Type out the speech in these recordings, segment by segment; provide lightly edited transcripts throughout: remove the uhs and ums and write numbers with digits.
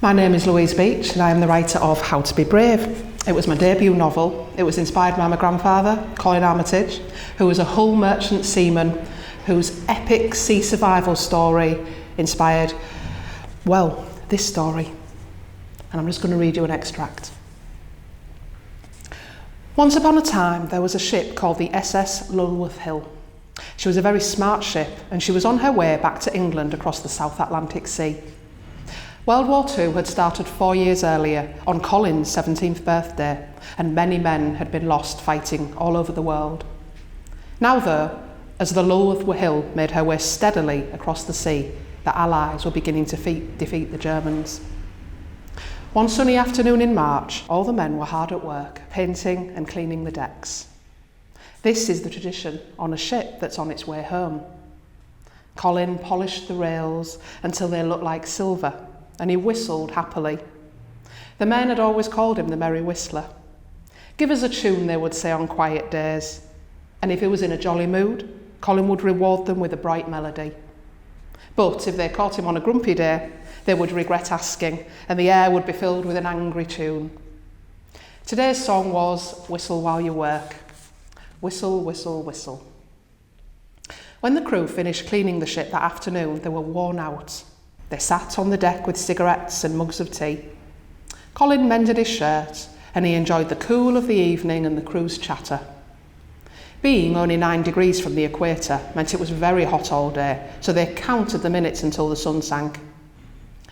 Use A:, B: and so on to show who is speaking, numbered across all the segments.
A: My name is Louise Beech and I am the writer of How to Be Brave. It was my debut novel. It was inspired by my grandfather, Colin Armitage, who was a Hull merchant seaman whose epic sea survival story inspired, well, this story. And I'm just going to read you an extract. Once upon a time, there was a ship called the SS Lulworth Hill. She was a very smart ship and she was on her way back to England across the South Atlantic Sea. World War II had started 4 years earlier on Colin's 17th birthday, and many men had been lost fighting all over the world. Now though, as the Lulworth Hill made her way steadily across the sea, the Allies were beginning to defeat the Germans. One sunny afternoon in March, all the men were hard at work, painting and cleaning the decks. This is the tradition on a ship that's on its way home. Colin polished the rails until they looked like silver, and he whistled happily. The men had always called him the Merry Whistler. Give us a tune, they would say on quiet days, and if he was in a jolly mood, Colin would reward them with a bright melody. But if they caught him on a grumpy day, they would regret asking, and the air would be filled with an angry tune. Today's song was Whistle While You Work. Whistle, whistle, whistle. When the crew finished cleaning the ship that afternoon, they were worn out. They sat on the deck with cigarettes and mugs of tea. Colin mended his shirt and he enjoyed the cool of the evening and the crew's chatter. Being only 9 degrees from the equator meant it was very hot all day, so they counted the minutes until the sun sank.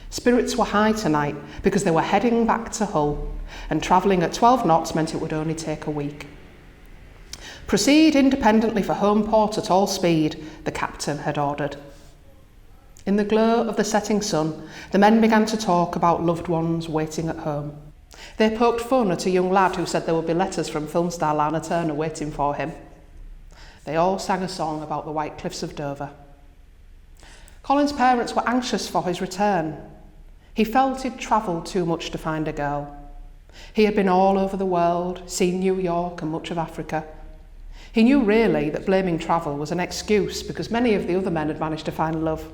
A: Spirits were high tonight because they were heading back to Hull, and travelling at 12 knots meant it would only take a week. Proceed independently for home port at all speed, the captain had ordered. In the glow of the setting sun, the men began to talk about loved ones waiting at home. They poked fun at a young lad who said there would be letters from film star Lana Turner waiting for him. They all sang a song about the White Cliffs of Dover. Colin's parents were anxious for his return. He felt he'd travelled too much to find a girl. He had been all over the world, seen New York and much of Africa. He knew really that blaming travel was an excuse because many of the other men had managed to find love.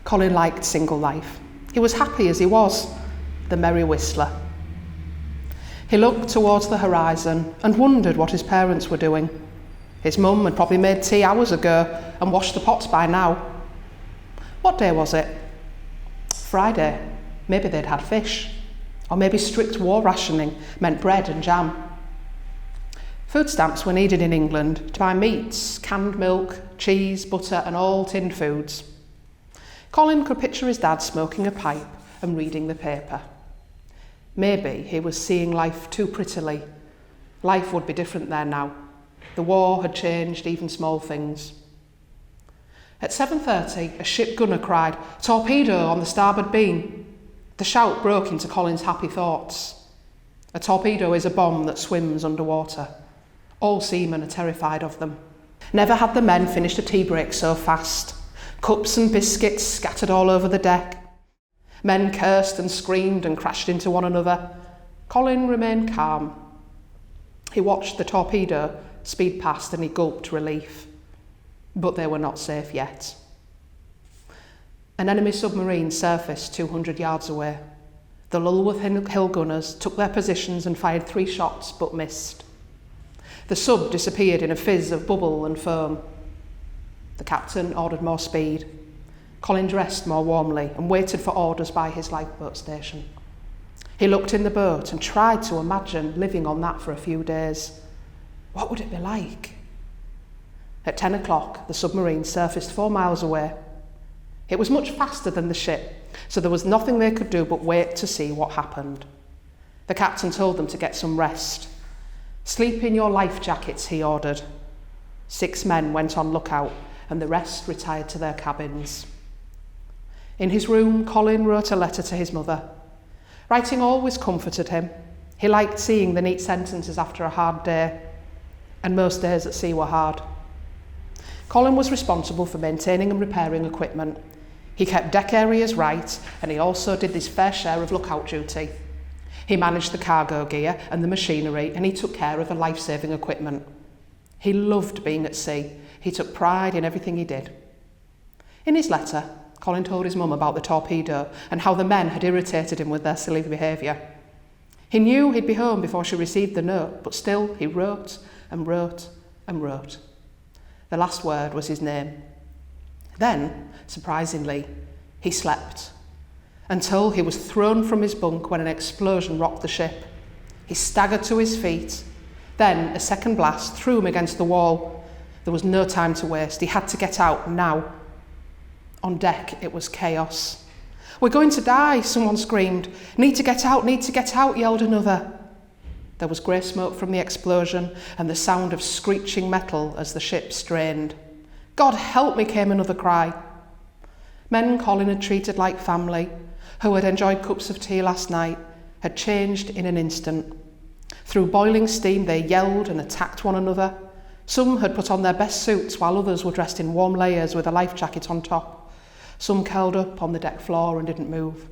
A: Colin liked single life. He was happy as he was, the Merry Whistler. He looked towards the horizon and wondered what his parents were doing. His mum had probably made tea hours ago and washed the pots by now. What day was it? Friday. Maybe they'd had fish. Or maybe strict war rationing meant bread and jam. Food stamps were needed in England to buy meats, canned milk, cheese, butter and all tinned foods. Colin could picture his dad smoking a pipe and reading the paper. Maybe he was seeing life too prettily. Life would be different there now. The war had changed even small things. At 7:30, a ship gunner cried, "Torpedo on the starboard beam." The shout broke into Colin's happy thoughts. A torpedo is a bomb that swims underwater. All seamen are terrified of them. Never had the men finished a tea break so fast. Cups and biscuits scattered all over the deck. Men cursed and screamed and crashed into one another. Colin remained calm. He watched the torpedo speed past and he gulped relief. But they were not safe yet. An enemy submarine surfaced 200 yards away. The Lulworth Hill gunners took their positions and fired 3 shots but missed. The sub disappeared in a fizz of bubble and foam. The captain ordered more speed. Colin dressed more warmly and waited for orders by his lifeboat station. He looked in the boat and tried to imagine living on that for a few days. What would it be like? At 10 o'clock, the submarine surfaced 4 miles away. It was much faster than the ship, so there was nothing they could do but wait to see what happened. The captain told them to get some rest. "Sleep in your life jackets," he ordered. 6 men went on lookout and the rest retired to their cabins. In his room, Colin wrote a letter to his mother. Writing always comforted him. He liked seeing the neat sentences after a hard day, and most days at sea were hard. Colin was responsible for maintaining and repairing equipment. He kept deck areas right, and he also did his fair share of lookout duty. He managed the cargo gear and the machinery, and he took care of the life-saving equipment. He loved being at sea. He took pride in everything he did. In his letter, Colin told his mum about the torpedo and how the men had irritated him with their silly behaviour. He knew he'd be home before she received the note, but still he wrote and wrote and wrote. The last word was his name. Then, surprisingly, he slept until he was thrown from his bunk when an explosion rocked the ship. He staggered to his feet. Then a second blast threw him against the wall. There was no time to waste. He had to get out now. On deck, it was chaos. "We're going to die," someone screamed. Need to get out, yelled another. There was grey smoke from the explosion and the sound of screeching metal as the ship strained. "God help me," came another cry. Men Colin had treated like family, who had enjoyed cups of tea last night, had changed in an instant. Through boiling steam they yelled and attacked one another. Some had put on their best suits while others were dressed in warm layers with a life jacket on top. Some curled up on the deck floor and didn't move.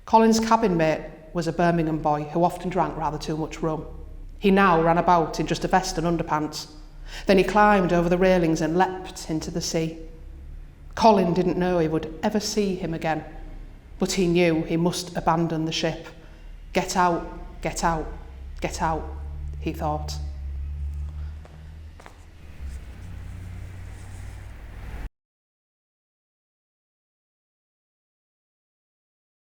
A: Colin's cabin mate was a Birmingham boy who often drank rather too much rum. He now ran about in just a vest and underpants. Then he climbed over the railings and leapt into the sea. Colin didn't know he would ever see him again, but he knew he must abandon the ship. Get out, get out, get out, he thought.